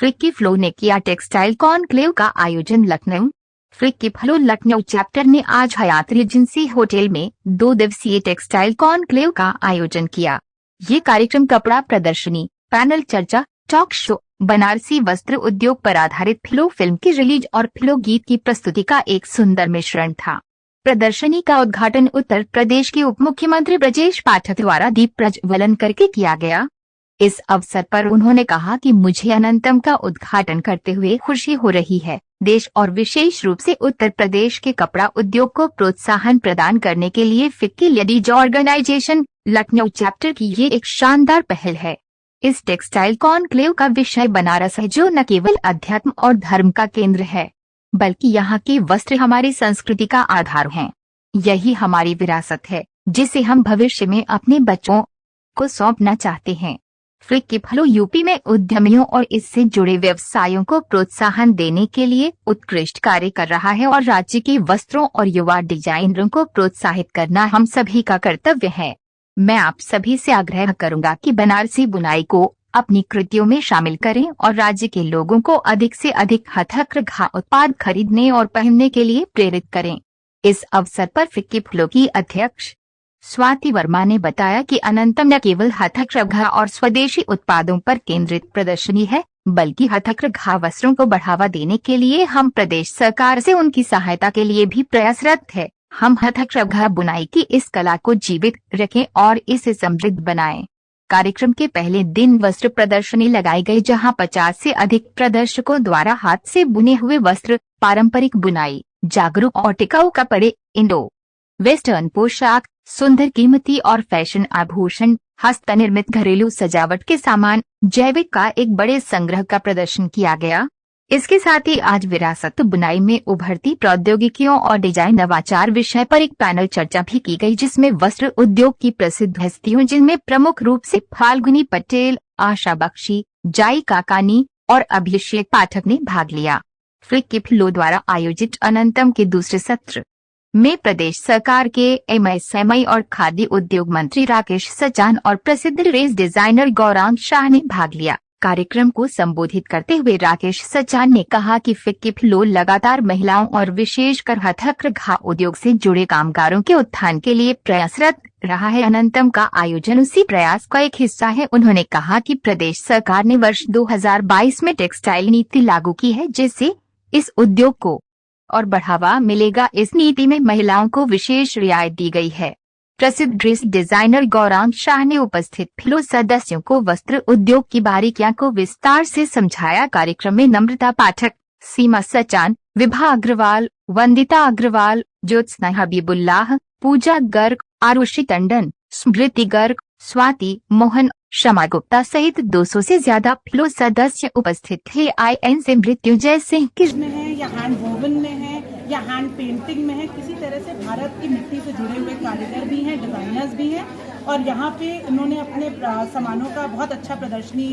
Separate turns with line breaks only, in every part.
फ्लिक्की flow ने किया textile conclave का आयोजन लखनऊ। फ्लिक्की फ्लो लखनऊ चैप्टर ने आज हयात रिजेंसी होटल में 2 दिवसीय टेक्सटाइल कॉन्क्लेव का आयोजन किया। ये कार्यक्रम कपड़ा प्रदर्शनी, पैनल चर्चा, टॉक शो, बनारसी वस्त्र उद्योग पर आधारित फ्लो फिल्म की रिलीज और फ्लो गीत की प्रस्तुति का एक सुंदर मिश्रण था। प्रदर्शनी का उद्घाटन उत्तर प्रदेश के उप मुख्यमंत्री ब्रजेश पाठक द्वारा दीप प्रज्वलन करके किया गया। इस अवसर पर उन्होंने कहा कि मुझे अनंतम का उद्घाटन करते हुए खुशी हो रही है। देश और विशेष रूप से उत्तर प्रदेश के कपड़ा उद्योग को प्रोत्साहन प्रदान करने के लिए FICCI ladies organisation Lucknow chapter की ये एक शानदार पहल है। इस टेक्सटाइल कॉन्क्लेव का विषय बनारस है, जो न केवल अध्यात्म और धर्म का केंद्र है, बल्कि यहाँ के वस्त्र हमारी संस्कृति का आधार हैं। यही हमारी विरासत है, जिसे हम भविष्य में अपने बच्चों को सौंपना चाहते हैं। फ्लिक्की फ्लो यूपी में उद्यमियों और इससे जुड़े व्यवसायों को प्रोत्साहन देने के लिए उत्कृष्ट कार्य कर रहा है और राज्य के वस्त्रों और युवा डिजाइनरों को प्रोत्साहित करना हम सभी का कर्तव्य है। मैं आप सभी से आग्रह करूंगा कि बनारसी बुनाई को अपनी कृतियों में शामिल करें और राज्य के लोगों को अधिक से अधिक हथकरघा उत्पाद खरीदने और पहनने के लिए प्रेरित करें। इस अवसर पर फिक्की फ्लो की अध्यक्ष स्वाति वर्मा ने बताया कि अनंतम न केवल हथकरघा और स्वदेशी उत्पादों पर केंद्रित प्रदर्शनी है, बल्कि हथकरघा वस्त्रों को बढ़ावा देने के लिए हम प्रदेश सरकार से उनकी सहायता के लिए भी प्रयासरत है। हम हथकरघा बुनाई की इस कला को जीवित रखें और इसे समृद्ध बनाएं। कार्यक्रम के पहले दिन वस्त्र प्रदर्शनी लगाई गई, जहां 50 से अधिक प्रदर्शकों द्वारा हाथ से बुने हुए वस्त्र, पारंपरिक बुनाई, जागरूक और टिकाऊ कपड़े, इंडो वेस्टर्न पोशाक, सुंदर कीमती और फैशन आभूषण, हस्तनिर्मित घरेलू सजावट के सामान, जैविक का एक बड़े संग्रह का प्रदर्शन किया गया। इसके साथ ही आज विरासत बुनाई में उभरती प्रौद्योगिकियों और डिजाइन नवाचार विषय पर एक पैनल चर्चा भी की गई, जिसमें वस्त्र उद्योग की प्रसिद्ध हस्तियों, जिनमें प्रमुख रूप से फाल्गुनी पटेल, आशा बख्शी, जाई काकानी और अभिषेक पाठक ने भाग लिया। फ्लिक्की फ्लो द्वारा आयोजित अनंतम के दूसरे सत्र में प्रदेश सरकार के एमएसएमई और खाद्य उद्योग मंत्री राकेश सचान और प्रसिद्ध ड्रेस डिजाइनर गौरांग शाह ने भाग लिया। कार्यक्रम को संबोधित करते हुए राकेश सचान ने कहा कि फिक्की फ्लो लगातार महिलाओं और विशेषकर हथकरघा उद्योग से जुड़े कामगारों के उत्थान के लिए प्रयासरत रहा है। अनंतम का आयोजन उसी प्रयास का एक हिस्सा है। उन्होंने कहा कि प्रदेश सरकार ने वर्ष 2022 में टेक्सटाइल नीति लागू की है, जिससे इस उद्योग को और बढ़ावा मिलेगा। इस नीति में महिलाओं को विशेष रियायत दी गई है। प्रसिद्ध ड्रेस डिजाइनर गौरांग शाह ने उपस्थित फ्लो सदस्यों को वस्त्र उद्योग की बारीकियां को विस्तार से समझाया। कार्यक्रम में नम्रता पाठक, सीमा सचान, विभा अग्रवाल, वंदिता अग्रवाल, ज्योत्सना हबीबुल्लाह, पूजा गर्ग, आरुषि टंडन, स्मृति गर्ग, स्वाति मोहन, शमा गुप्ता सहित 200 से ज्यादा फ्लो सदस्य उपस्थित थे। IN से मृत्युंजय सिंह
में है या हैंड वोवन में है या हैंड पेंटिंग में है, किसी तरह से भारत की मिट्टी से जुड़े हुए कारीगर भी हैं, डिजाइनर्स भी हैं और यहाँ पे उन्होंने अपने सामानों का बहुत अच्छा प्रदर्शनी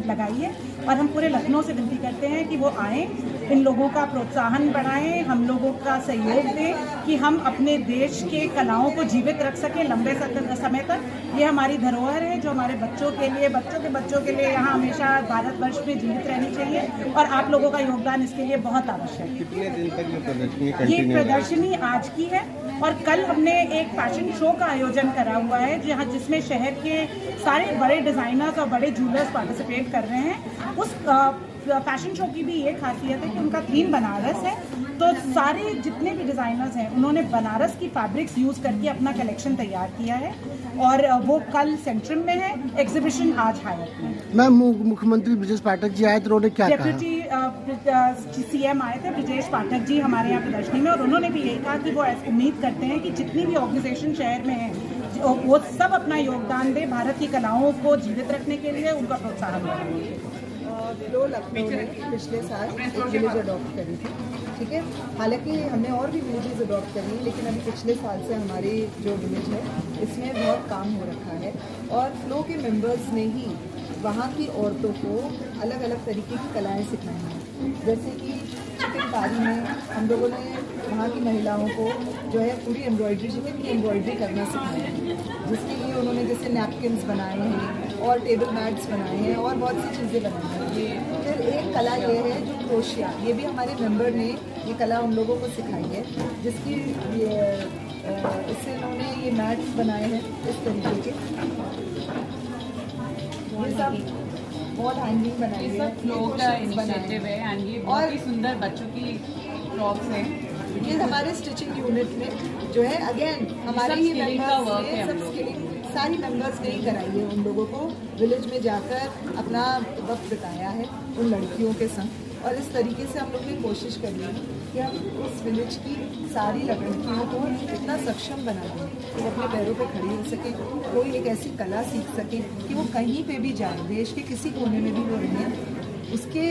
लगाई है और हम पूरे लखनऊ से विनती करते हैं कि वो आएँ, इन लोगों का प्रोत्साहन बढ़ाएं, हम लोगों का सहयोग दें कि हम अपने देश के कलाओं को जीवित रख सकें लंबे समय तक। ये हमारी धरोहर है जो हमारे बच्चों के लिए, बच्चों के लिए यहाँ हमेशा भारतवर्ष में जीवित रहनी चाहिए और आप लोगों का योगदान इसके लिए बहुत आवश्यक है।
कितने दिन तक ये
प्रदर्शनी आज की है और कल हमने एक फैशन शो का आयोजन करा हुआ है, जहाँ जिसमें शहर के सारे बड़े डिजाइनर्स और बड़े ज्वेलर्स पार्टिसिपेट कर रहे हैं। उस फैशन शो की भी ये खासियत है कि उनका थीम बनारस है, तो सारे जितने भी डिजाइनर्स हैं उन्होंने बनारस की फैब्रिक्स यूज करके अपना कलेक्शन तैयार किया है और वो कल सेंट्रम में है, एग्जीबिशन आज हायर में।
मैम, मुख्यमंत्री ब्रजेश पाठक जी आए तो उन्होंने क्या कहा?
डेप्यूटी CM आए थे ब्रजेश पाठक जी हमारे यहाँ प्रदर्शनी में और उन्होंने भी यही कहा कि वो उम्मीद करते हैं कि जितनी भी ऑर्गेनाइजेशन शहर में है वो सब अपना योगदान दे भारत की कलाओं को जीवित रखने के लिए, उनका प्रोत्साहन करें।
फ्लो लखनऊ ने पिछले साल एक विलेज अडॉप्ट करी थी, ठीक है। हालांकि हमने और भी विलेजेस अडॉप्ट करी हैं, लेकिन अभी पिछले साल से हमारी जो विलेज है इसमें बहुत काम हो रखा है और फ्लो के मेंबर्स ने ही वहाँ की औरतों को अलग अलग तरीके की कलाएं सिखाई हैं। जैसे कि चिकनकारी में हम लोगों ने वहाँ की महिलाओं को जो है पूरी चिकन की एम्ब्रॉयडरी करना सिखाया है, जिसके लिए उन्होंने जैसे नैपकिन्स बनाए हैं और टेबल मैट्स बनाए हैं और बहुत सी चीज़ें बनाई हैं। फिर एक कला ये है जो क्रोशिया, ये भी हमारे मेंबर ने ये कला उन लोगों को सिखाई है, जिसकी इससे इन्होंने ये मैट्स बनाए हैं इस तरीके के। ये सब बहुत हैंगिंग बनाई है,
फ्लोक का इनिशिएटिव है एंड ये बहुत ही सुंदर बच्चों की फ्रॉक्स हैं।
ये हमारे स्टिचिंग यूनिट में जो है अगेन हमारे ही मेंबर्स ने सब स्किलिंग सारी मेंबर्स ने ही कराई है। उन लोगों को विलेज में जाकर अपना वक्त बिताया है उन लड़कियों के संग, और इस तरीके से हम लोग ने कोशिश करी है कि हम उस विलेज की सारी लड़कियों को इतना सक्षम बना दें कि वो अपने पैरों पे खड़ी हो सके, कोई एक ऐसी कला सीख सके कि वो कहीं पे भी जाए, देश के किसी कोने में भी वो रहें, उसके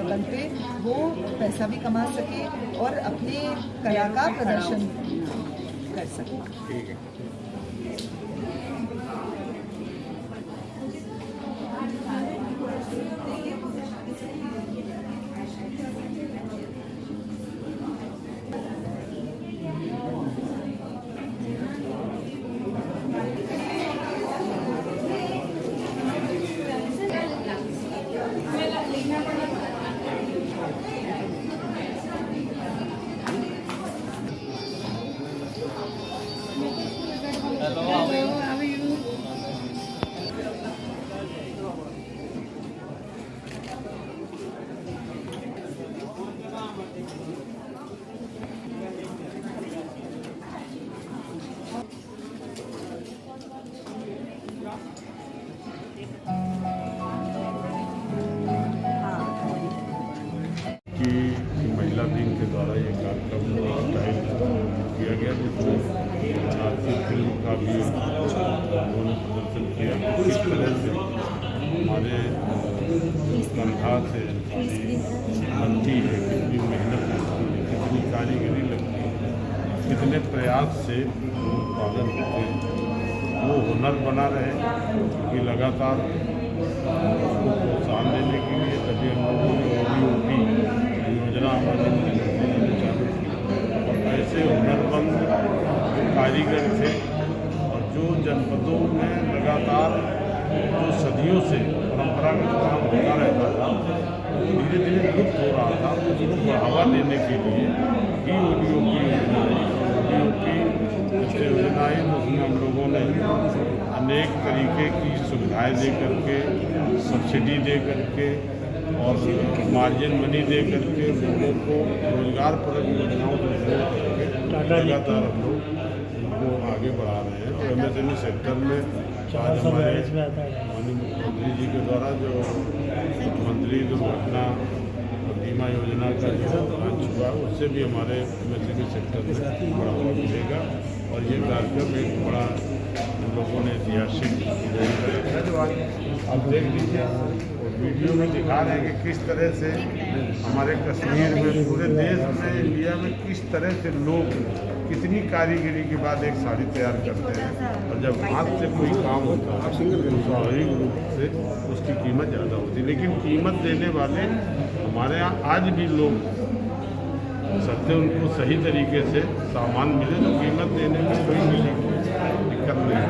बल पे वो पैसा भी कमा सके और अपने कला का प्रदर्शन कर सके।
महिला दिन के द्वारा ये कार्यक्रम आयोजित किया गया, जिसमें भारतीय फिल्म का भी उन्होंने प्रदर्शन किया। किस तरह से हमारे कंधा से बनती है, कितनी मेहनत लगती है, कितनी कारीगरी लगती है, कितने प्रयास से उत्पादन होते हैं, वो हुनर बना रहे कि लगातार उसको प्रोत्साहन देने के लिए तभी हम लोगों ने OBOP योजना हमारे चालू की, और ऐसे हुनरमंद कारीगर थे और जो जनपदों में लगातार जो सदियों से परंपरागत काम होता रहता था, धीरे धीरे लुप्त हो रहा था, उसको बढ़ावा देने के लिए ही OBOP योजना आई। उसमें हम लोगों ने अनेक तरीके की सुविधाएं दे करके, सब्सिडी दे करके और मार्जिन मनी दे करके लोगों को रोजगार परक योजनाओं को जोड़ करके लगातार हम लोग उनको आगे बढ़ा रहे हैं। तो MSME सेक्टर में आज हमारे माननीय मुख्यमंत्री जी के द्वारा जो मुख्यमंत्री दुर्घटना बीमा योजना का जो लॉन्च हुआ, उससे भी हमारे MSME सेक्टर में बढ़ावा मिलेगा। और ये कार्यक्रम एक बड़ा हम लोगों ने ऐतिहासिक है जो आज आप देख लीजिए और वीडियो में दिखा रहे हैं कि किस तरह से हमारे कश्मीर में, पूरे देश में, इंडिया में किस तरह से लोग कितनी कारीगरी के बाद एक साड़ी तैयार करते हैं, और जब हाथ से कोई काम होता है तो स्वाभाविक रूप से उसकी कीमत ज़्यादा होती है। लेकिन कीमत देने वाले हमारे यहाँ आज भी लोग सत्य उनको सही तरीके से सामान मिले तो कीमत देने में कोई दिक्कत नहीं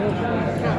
है।